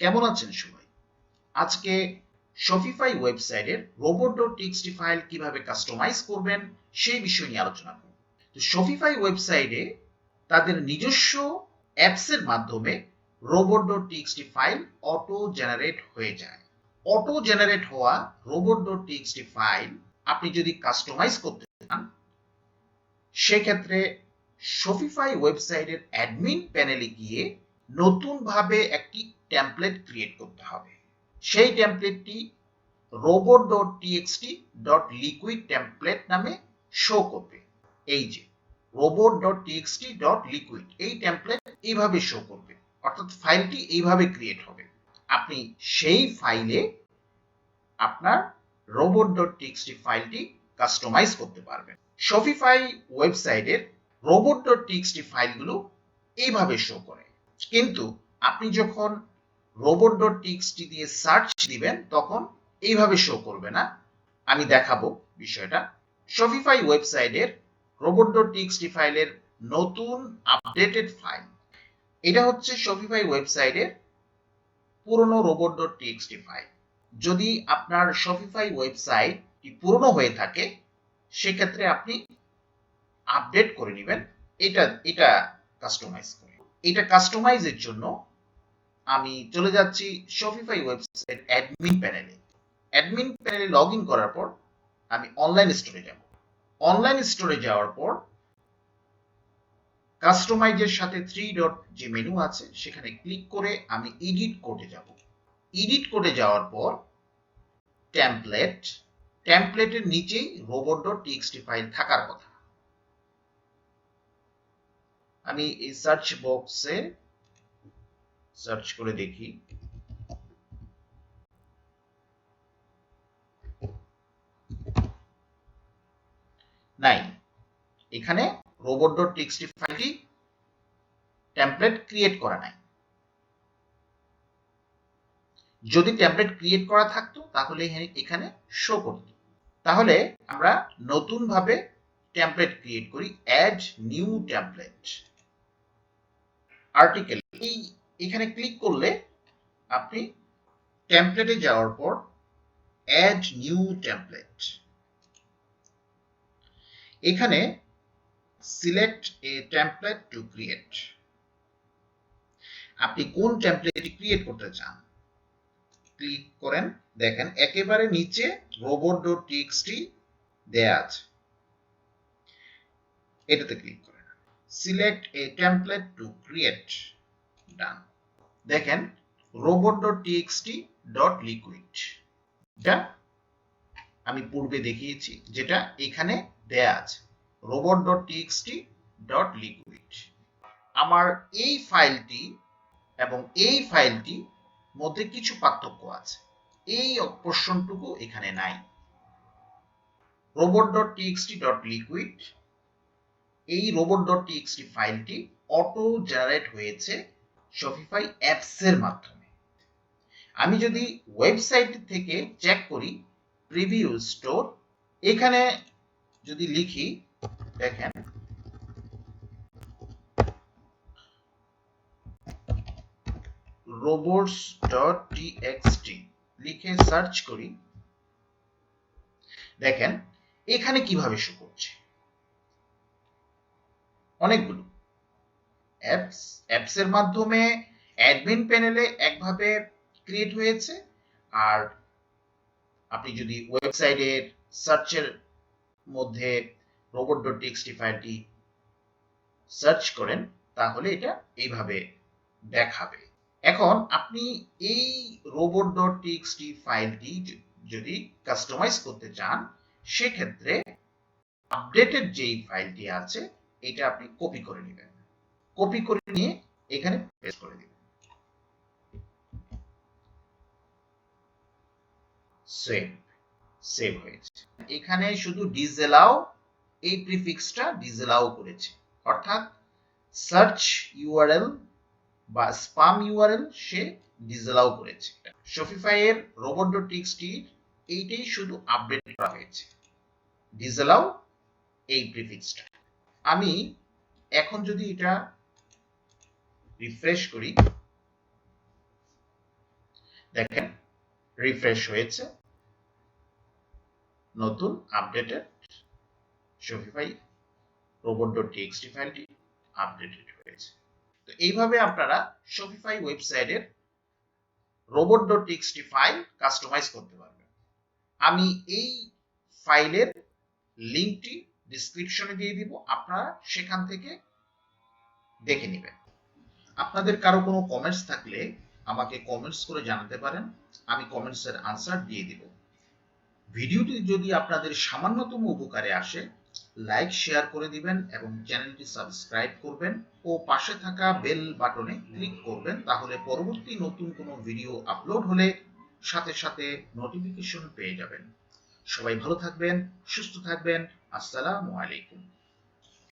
কেমন আছেন সবাই? আজকে Shopify ওয়েবসাইটের Robot.txt ফাইল কিভাবে কাস্টমাইজ করবেন সেই বিষয় নিয়ে আলোচনা করব। তো Shopify ওয়েবসাইটে তাদের নিজস্ব অ্যাপসের মাধ্যমে Robot.txt ফাইল অটো জেনারেট হয়ে যায়। অটো জেনারেট হওয়া Robot.txt ফাইল আপনি যদি কাস্টমাইজ করতে চান সেক্ষেত্রে Shopify ওয়েবসাইটের অ্যাডমিন প্যানেলে গিয়ে নতুনভাবে একটি টেমপ্লেট ক্রিয়েট করতে হবে। সেই টেমপ্লেটটি robot.txt.liquid টেমপ্লেট নামে শো করবে। এই যে robot.txt.liquid এই টেমপ্লেট এইভাবে শো করবে, অর্থাৎ ফাইলটি এইভাবে ক্রিয়েট হবে। আপনি সেই ফাইলে আপনার robot.txt ফাইলটি কাস্টমাইজ করতে পারবেন। Shopify ওয়েবসাইটের robot.txt ফাইলগুলো এইভাবে শো করে, কিন্তু আপনি যখন robot.txt দিয়ে সার্চ দিবেন তখন এইভাবে শো করবে না। আমি দেখাবো বিষয়টা। Shopify ওয়েবসাইটের robot.txt ফাইলের নতুন আপডেটেড ফাইল। এটা হচ্ছে Shopify ওয়েবসাইটের পুরনো robot.txt ফাইল। যদি আপনার Shopify ওয়েবসাইট পুরনো হয়ে থাকে সেক্ষেত্রে আপনি আপডেট করে নেবেন এটা কাস্টমাইজ করে। এটা কাস্টমাইজের জন্য আমি চলে যাচ্ছি Shopify ওয়েবসাইট অ্যাডমিন প্যানেলে। অ্যাডমিন প্যানেলে লগ ইন করার পর আমি অনলাইন স্টোরে যাব। অনলাইন স্টোরে যাওয়ার পর কাস্টমাইজের সাথে 3 ডট যে মেনু আছে সেখানে ক্লিক করে আমি এডিট কোডে যাব। এডিট কোডে যাওয়ার পর টেমপ্লেটের নিচেই robot.txt ফাইল থাকার কথা। আমি এই সার্চ বক্সে সার্চ করে দেখি। নাই, এখানে robot.txt ফাইলটি টেমপ্লেট ক্রিয়েট করা নাই। যদি টেমপ্লেট ক্রিয়েট করা থাকতো তাহলে এখানে শো করত। তাহলে আমরা নতুন ভাবে টেমপ্লেট ক্রিয়েট করি। অ্যাড নিউ টেমপ্লেট আর্টিকেল, এখানে ক্লিক করলে আপনি টেমপ্লেটে যাওয়ার পর অ্যাড নিউ টেমপ্লেট, এখানে select a template to create. আপনি কোন টেমপ্লেটটি ক্রিয়েট করতে চান ক্লিক করেন। দেখেন একেবারে নিচে robot.txt দেয়া আছে, এটাতে ক্লিক করেন। Select a template to create, done. দেখেন robot.txt.liquid, এটা আমি পূর্বে দেখিয়েছি, যেটা এখানে দেয়া আছে robot.txt.liquid। আমার এই ফাইলটি এবং এই ফাইলটি মধ্যে কিছু পার্থক্য আছে, এই পোর্শনটুকু এখানে নাই। robot.txt.liquid এই robot.txt ফাইলটি অটো জেনারেট হয়েছে Shopify অ্যাপসের মাধ্যমে। আমি যদি ওয়েবসাইট থেকে চেক করি প্রিভিউ স্টোর, এখানে যদি লিখি, দেখেন Robots.txt লিখে সার্চ করি, দেখেন এখানে কিভাবে শো করছে। অনেকগুলো অ্যাপসের মাধ্যমে অ্যাডমিন প্যানেলে একভাবে ক্রিয়েট হয়েছে, আর আপনি যদি ওয়েবসাইটের সার্চের মধ্যে robot.txt ফাইলটি সার্চ করেন তাহলে এটা এইভাবে দেখাবে। এখন আপনি এই robot.txt ফাইলটি যদি কাস্টমাইজ করতে চান সেক্ষেত্রে আপডেটেড যেই ফাইলটি আছে এটা আপনি কপি করে নেবেন। কপি করে নিয়ে এখানে পেস্ট করে দিবেন। সেভ হয়েছে। এখানে শুধু ডিসঅ্যালাউ এই প্রিফিক্সটা ডিসঅ্যালাউ করেছে, অর্থাৎ সার্চ ইউআরএল বা স্প্যাম ইউআরএল সে ডিসঅ্যালাউ করেছে। Shopify এর robot.txt এইটাই শুধু আপডেট করা হয়েছে, ডিসঅ্যালাউ এই প্রিফিক্সটা। আমি এখন যদি এটা রিফ্রেশ করি দেখেন রিফ্রেশ হয়েছে, নতুন আপডেটেড শপিফাই robot.txt ফাইলটি আপডেটেড হয়েছে। তো এইভাবে আপনারা শপিফাই ওয়েবসাইটের robot.txt ফাইল কাস্টমাইজ করতে পারবেন। আমি এই ফাইলের লিঙ্কটি ডেসক্রিপশনে দিয়ে দিব, আপনারা সেখান থেকে দেখে নেবেন। আপনাদের কারো কোনো কমেন্টস থাকলে আমাকে কমেন্টস করে জানাতে পারেন, আমি কমেন্টসের আনসার দিয়ে দিব। ভিডিওটি যদি আপনাদের সামান্যতম উপকারে আসে, লাইক শেয়ার করে দিবেন এবং চ্যানেলটি সাবস্ক্রাইব করবেন ও পাশে থাকা বেল বাটনে ক্লিক করবেন, তাহলে পরবর্তী নতুন কোনো ভিডিও আপলোড হলে সাথে সাথে নোটিফিকেশন পেয়ে যাবেন। সবাই ভালো থাকবেন, সুস্থ থাকবেন। আসসালামু আলাইকুম।